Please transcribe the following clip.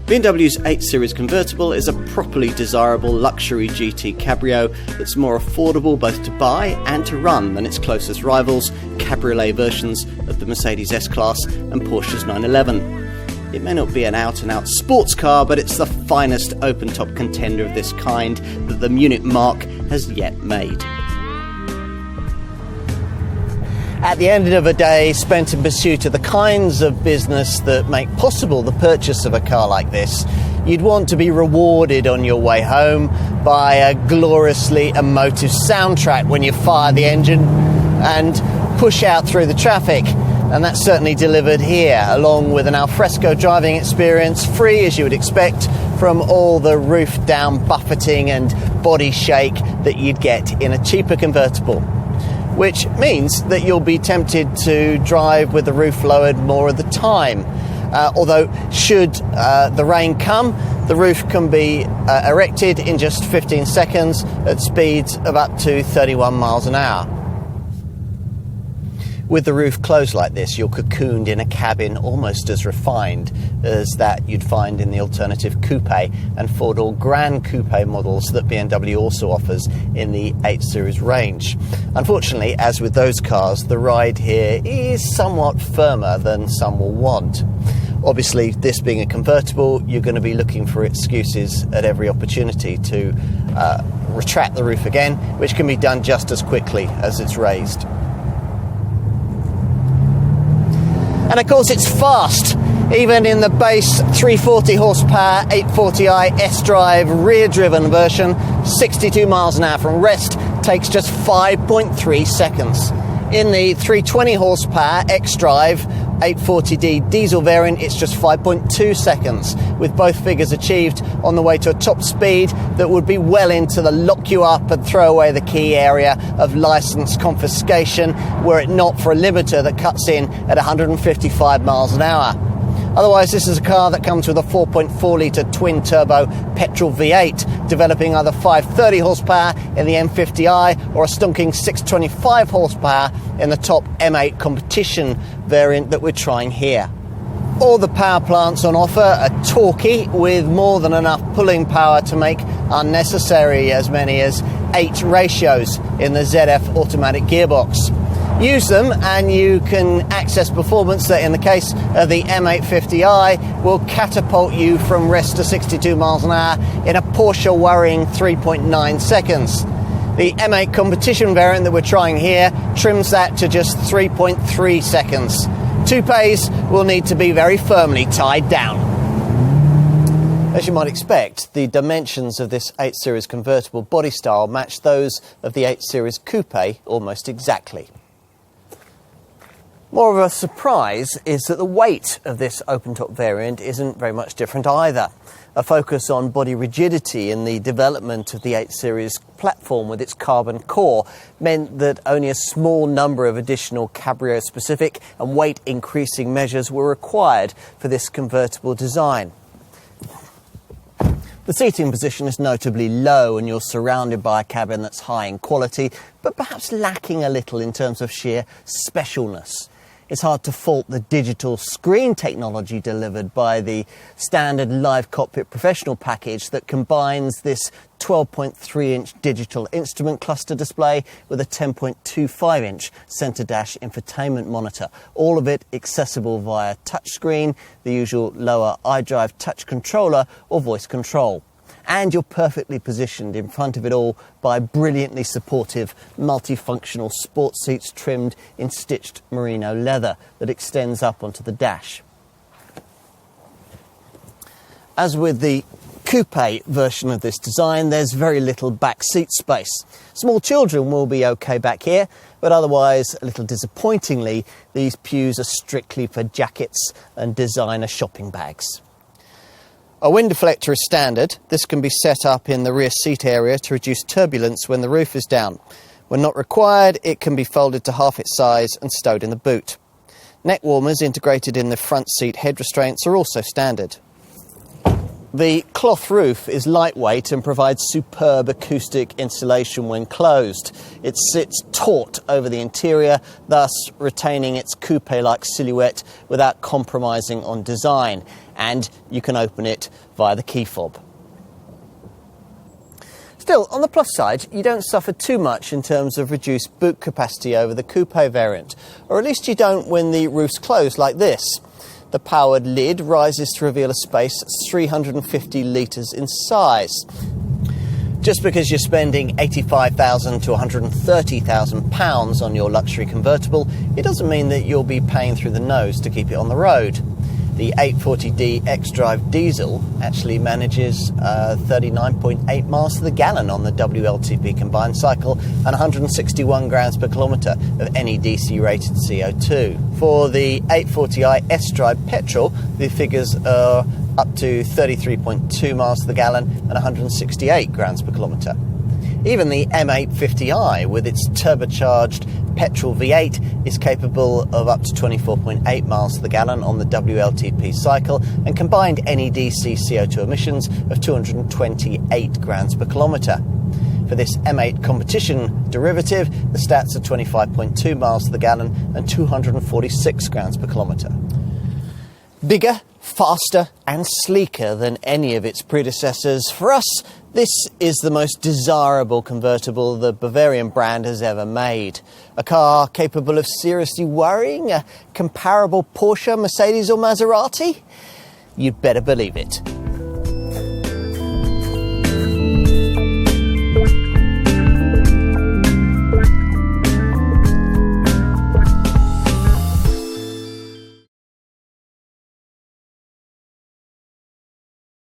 BMW's 8 Series Convertible is a properly desirable luxury GT cabrio that's more affordable both to buy and to run than its closest rivals, cabriolet versions of the Mercedes S-Class and Porsche's 911. It may not be an out-and-out sports car, but it's the finest open-top contender of this kind that the Munich marque has yet made. At the end of a day spent in pursuit of the kinds of business that make possible the purchase of a car like this, you'd want to be rewarded on your way home by a gloriously emotive soundtrack when you fire the engine and push out through the traffic. And that's certainly delivered here, along with an alfresco driving experience, free as you would expect from all the roof down buffeting and body shake that you'd get in a cheaper convertible. Which means that you'll be tempted to drive with the roof lowered more of the time. Although, should the rain come, the roof can be erected in just 15 seconds at speeds of up to 31 miles an hour. With the roof closed like this, you're cocooned in a cabin almost as refined as that you'd find in the alternative coupe and four-door Grand Coupe models that BMW also offers in the 8 Series range. Unfortunately, as with those cars, the ride here is somewhat firmer than some will want. Obviously, this being a convertible, you're going to be looking for excuses at every opportunity to retract the roof again, which can be done just as quickly as it's raised. And of course it's fast, even in the base 340 horsepower 840i S-Drive rear-driven version, 62 miles an hour from rest takes just 5.3 seconds. In the 320 horsepower X-Drive 840D diesel variant, it's just 5.2 seconds, with both figures achieved on the way to a top speed that would be well into the lock you up and throw away the key area of licence confiscation, were it not for a limiter that cuts in at 155 miles an hour. Otherwise, this is a car that comes with a 4.4-litre twin-turbo petrol V8, developing either 530 horsepower in the M50i or a stonking 625 horsepower in the top M8 competition variant that we're trying here. All the power plants on offer are torquey, with more than enough pulling power to make unnecessary as many as 8 ratios in the ZF automatic gearbox. Use them and you can access performance that, in the case of the M850i, will catapult you from rest to 62 miles an hour in a Porsche worrying 3.9 seconds. The M8 competition variant that we're trying here trims that to just 3.3 seconds. Toupes will need to be very firmly tied down. As you might expect, the dimensions of this 8 Series convertible body style match those of the 8 Series coupe almost exactly. More of a surprise is that the weight of this open-top variant isn't very much different either. A focus on body rigidity in the development of the 8 Series platform with its carbon core meant that only a small number of additional cabrio-specific and weight-increasing measures were required for this convertible design. The seating position is notably low and you're surrounded by a cabin that's high in quality, but perhaps lacking a little in terms of sheer specialness. It's hard to fault the digital screen technology delivered by the standard Live Cockpit Professional package that combines this 12.3-inch digital instrument cluster display with a 10.25-inch centre dash infotainment monitor. All of it accessible via touchscreen, the usual lower iDrive touch controller or voice control. And you're perfectly positioned in front of it all by brilliantly supportive multifunctional sports seats trimmed in stitched merino leather that extends up onto the dash. As with the coupe version of this design, there's very little back seat space. Small children will be okay back here, but otherwise, a little disappointingly, these pews are strictly for jackets and designer shopping bags. A wind deflector is standard. This can be set up in the rear seat area to reduce turbulence when the roof is down. When not required, it can be folded to half its size and stowed in the boot. Neck warmers integrated in the front seat head restraints are also standard. The cloth roof is lightweight and provides superb acoustic insulation when closed. It sits taut over the interior, thus retaining its coupe-like silhouette without compromising on design. And you can open it via the key fob. Still, on the plus side, you don't suffer too much in terms of reduced boot capacity over the coupe variant, or at least you don't when the roof's closed like this. The powered lid rises to reveal a space 350 litres in size. Just because you're spending £85,000 to £130,000 on your luxury convertible, it doesn't mean that you'll be paying through the nose to keep it on the road. The 840D xDrive diesel actually manages 39.8 miles to the gallon on the WLTP combined cycle and 161 grams per kilometre of NEDC rated CO2. For the 840i xDrive petrol, the figures are up to 33.2 miles to the gallon and 168 grams per kilometre. Even the M850i, with its turbocharged petrol V8, is capable of up to 24.8 miles to the gallon on the WLTP cycle and combined NEDC CO2 emissions of 228 grams per kilometre. For this M8 competition derivative, the stats are 25.2 miles to the gallon and 246 grams per kilometre. Bigger, faster and sleeker than any of its predecessors, for us, this is the most desirable convertible the Bavarian brand has ever made. A car capable of seriously worrying a comparable Porsche, Mercedes or Maserati? You'd better believe it.